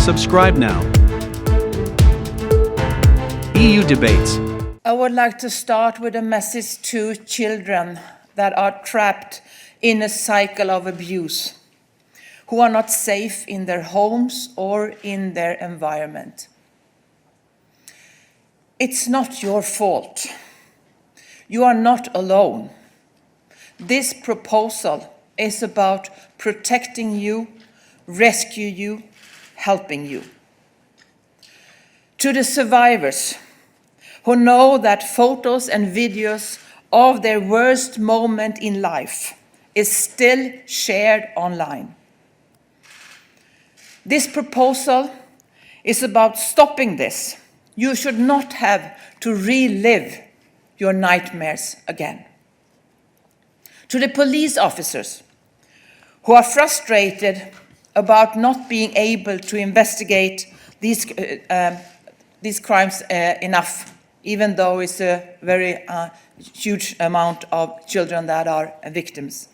Subscribe now. EU debates. I would like to start with a message to children that are trapped in a cycle of abuse, who are not safe in their homes or in their environment. It's not your fault. You are not alone. This proposal is about protecting you, rescue you, helping you. To the survivors who know that photos and videos of their worst moment in life is still shared online. This proposal is about stopping this. You should not have to relive your nightmares again. To the police officers who are frustrated about not being able to investigate these crimes enough, even though it's a very huge amount of children that are victims.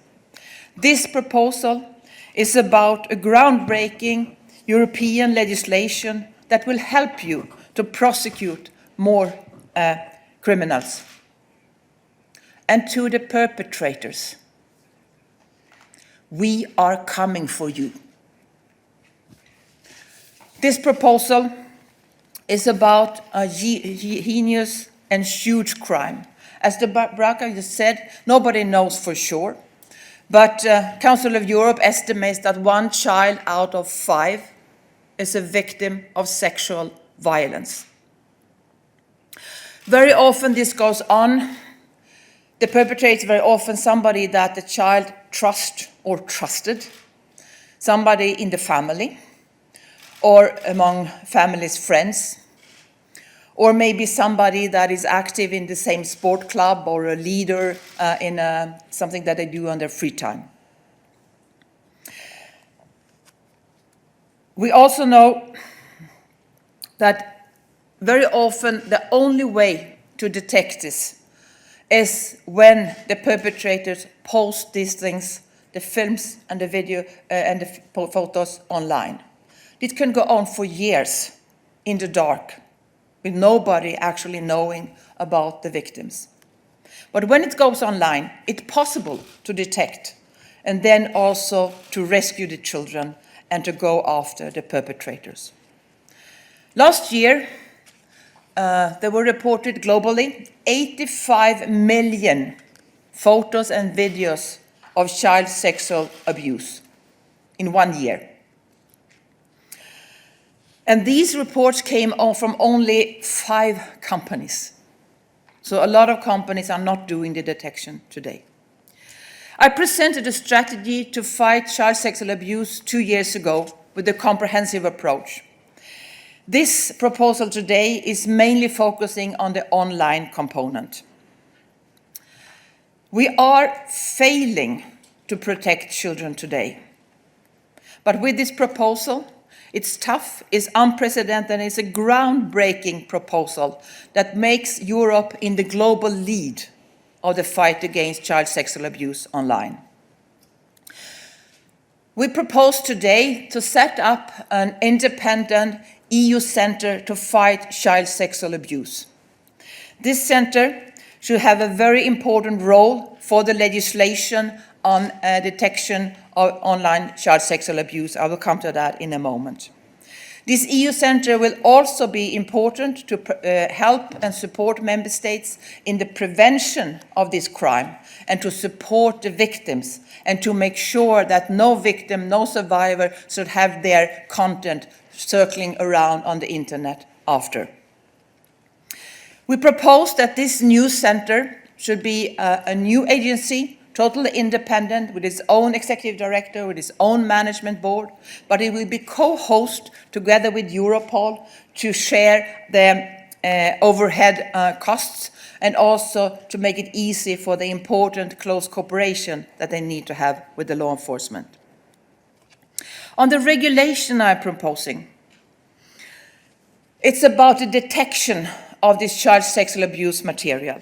This proposal is about a groundbreaking European legislation that will help you to prosecute more criminals. And to the perpetrators, we are coming for you. This proposal is about a heinous and huge crime. As the Braca just said, nobody knows for sure, but Council of Europe estimates that 1 child out of 5 is a victim of sexual violence. Very often this goes on. The perpetrator is very often somebody that the child trusts or trusted, somebody in the family, or among family's friends, or maybe somebody that is active in the same sport club or a leader in something that they do on their free time. We also know that very often the only way to detect this is when the perpetrators post these things, the films and the video and the photos online. It can go on for years in the dark with nobody actually knowing about the victims. But when it goes online, it's possible to detect and then also to rescue the children and to go after the perpetrators. Last year, there were reported globally 85 million photos and videos of child sexual abuse in 1 year. And these reports came from only 5 companies. So a lot of companies are not doing the detection today. I presented a strategy to fight child sexual abuse 2 years ago with a comprehensive approach. This proposal today is mainly focusing on the online component. We are failing to protect children today. But with this proposal, it's tough, it's unprecedented, and it's a groundbreaking proposal that makes Europe in the global lead of the fight against child sexual abuse online. We propose today to set up an independent EU center to fight child sexual abuse. This center should have a very important role for the legislation on detection of online child sexual abuse. I will come to that in a moment. This EU center will also be important to help and support member states in the prevention of this crime and to support the victims and to make sure that no victim, no survivor should have their content circling around on the internet after. We propose that this new center should be a new agency, totally independent, with its own executive director, with its own management board, but it will be co-host together with Europol to share the overhead costs and also to make it easy for the important close cooperation that they need to have with the law enforcement. On the regulation I'm proposing, it's about the detection of this child sexual abuse material.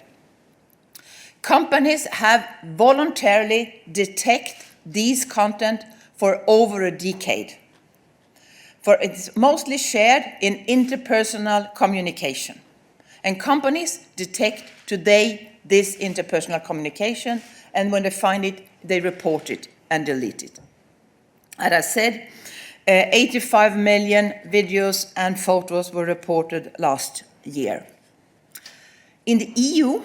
Companies have voluntarily detected these content for over a decade. for it's mostly shared in interpersonal communication. And companies detect today this interpersonal communication, and when they find it, they report it and delete it. As I said, 85 million videos and photos were reported last year. In the EU,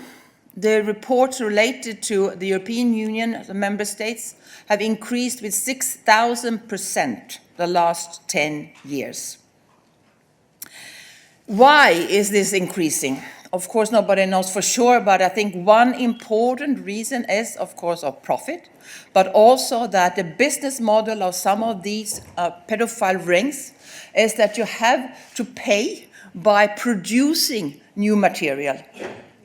the reports related to the European Union, the member states, have increased with 6,000% the last 10 years. Why is this increasing? Of course, nobody knows for sure, but I think one important reason is, of course, of profit, but also that the business model of some of these pedophile rings is that you have to pay by producing new material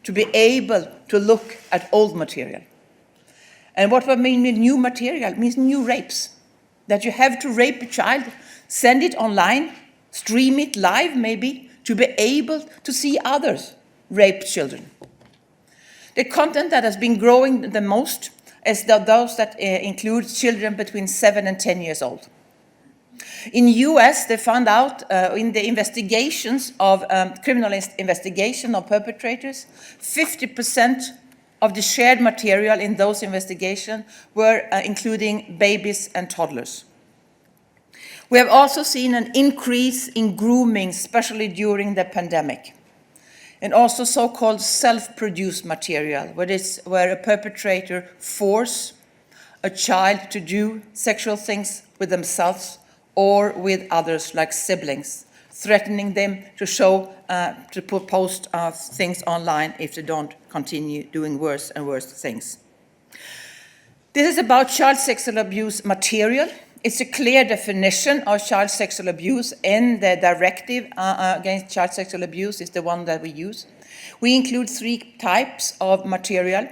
to be able to look at old material. And what I mean with new material means new rapes, that you have to rape a child, send it online, stream it live maybe, to be able to see others rape children. The content that has been growing the most is those that include children between 7 and 10 years old. In the US, they found out in the investigations of criminal investigation of perpetrators, 50% of the shared material in those investigations were including babies and toddlers. We have also seen an increase in grooming, especially during the pandemic, and also so-called self-produced material, where a perpetrator forces a child to do sexual things with themselves or with others like siblings, threatening them to post things online if they don't continue doing worse and worse things. This is about child sexual abuse material. It's a clear definition of child sexual abuse in the directive against child sexual abuse is the one that we use. We include 3 types of material,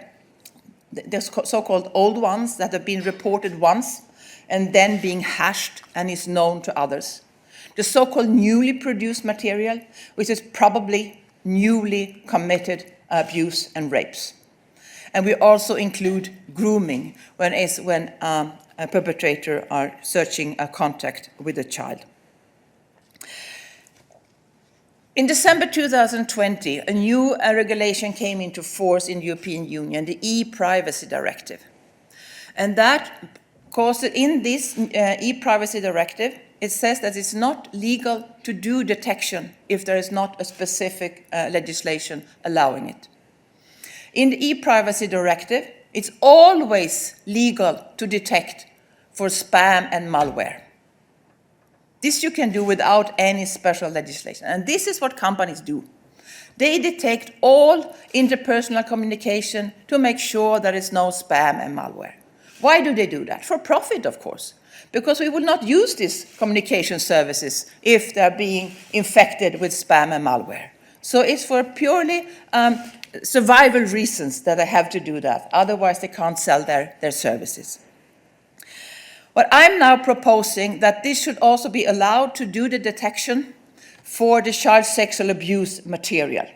the so-called old ones that have been reported once and then being hashed and is known to others. The so-called newly produced material, which is probably newly committed abuse and rapes. And we also include grooming, when a perpetrator are searching a contact with a child. In December 2020, a new regulation came into force in the European Union, the e-privacy directive. And that caused, in this e-privacy directive, it says that it's not legal to do detection if there is not a specific legislation allowing it. In the e-privacy directive, it's always legal to detect for spam and malware. This you can do without any special legislation. And this is what companies do. They detect all interpersonal communication to make sure there is no spam and malware. Why do they do that? For profit, of course. Because we will not use these communication services if they're being infected with spam and malware. So it's for purely survival reasons that they have to do that. Otherwise, they can't sell their services. But I'm now proposing that this should also be allowed to do the detection for the child sexual abuse material,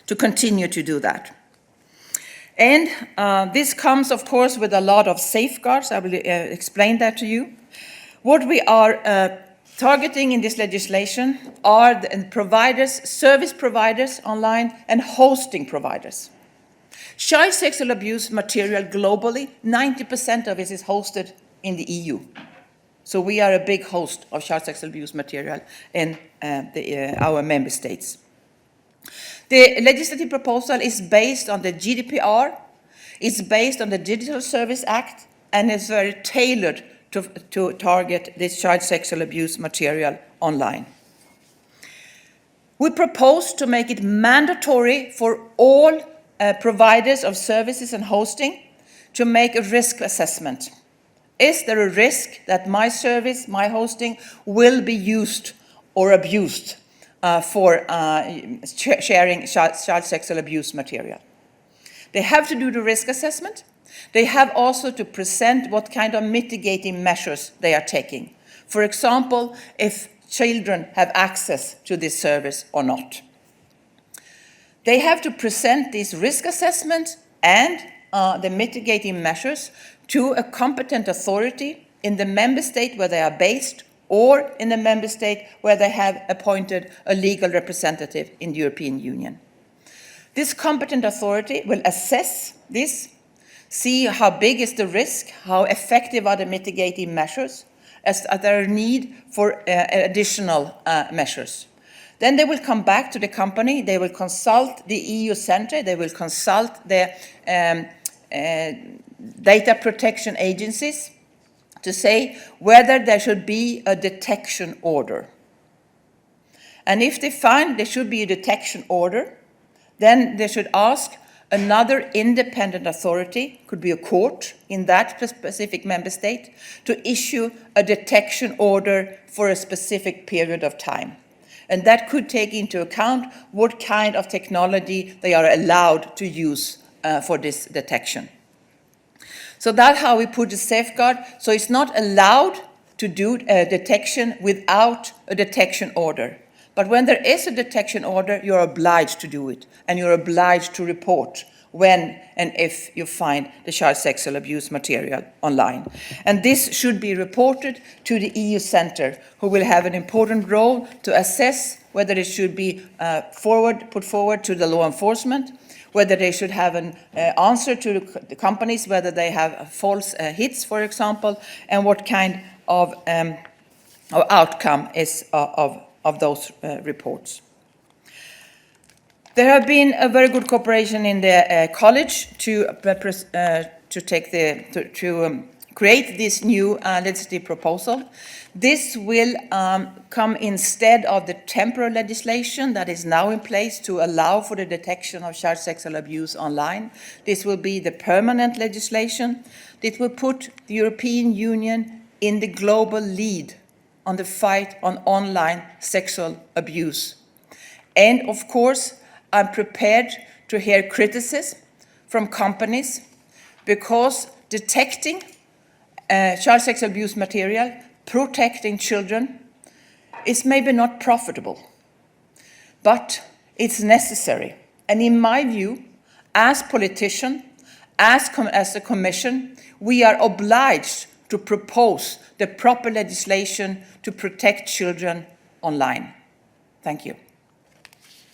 to continue to do that. And this comes, of course, with a lot of safeguards. I will explain that to you. What we are targeting in this legislation are the providers, service providers online, and hosting providers. Child sexual abuse material globally, 90% of it is hosted in the EU. So we are a big host of child sexual abuse material in our member states. The legislative proposal is based on the GDPR, it's based on the Digital Service Act, and is very tailored to target this child sexual abuse material online. We propose to make it mandatory for all providers of services and hosting to make a risk assessment. Is there a risk that my service, my hosting, will be used or abused for sharing child sexual abuse material? They have to do the risk assessment. They have also to present what kind of mitigating measures they are taking. For example, if children have access to this service or not. They have to present this risk assessment and the mitigating measures to a competent authority in the member state where they are based or in the member state where they have appointed a legal representative in the European Union. This competent authority will assess this, see how big is the risk, how effective are the mitigating measures, as there are need for additional measures. Then they will come back to the company, they will consult the EU Centre, they will consult the data protection agencies to say whether there should be a detection order. And if they find there should be a detection order, then they should ask another independent authority, could be a court in that specific member state, to issue a detection order for a specific period of time. And that could take into account what kind of technology they are allowed to use for this detection. So that's how we put a safeguard. So it's not allowed to do a detection without a detection order. But when there is a detection order, you're obliged to do it, and you're obliged to report when and if you find the child sexual abuse material online. And this should be reported to the EU Centre, who will have an important role to assess whether it should be put forward to the law enforcement, whether they should have an answer to the companies, whether they have false hits, for example, and what kind of outcome is of those reports. There have been a very good cooperation in the college to create this new legislative proposal. This will come instead of the temporary legislation that is now in place to allow for the detection of child sexual abuse online. This will be the permanent legislation. It will put the European Union in the global lead on the fight on online sexual abuse. And of course, I'm prepared to hear criticism from companies, because detecting child sexual abuse material, protecting children, is maybe not profitable, but it's necessary. And in my view, as politicians, as a Commission, we are obliged to propose the proper legislation to protect children online. Thank you.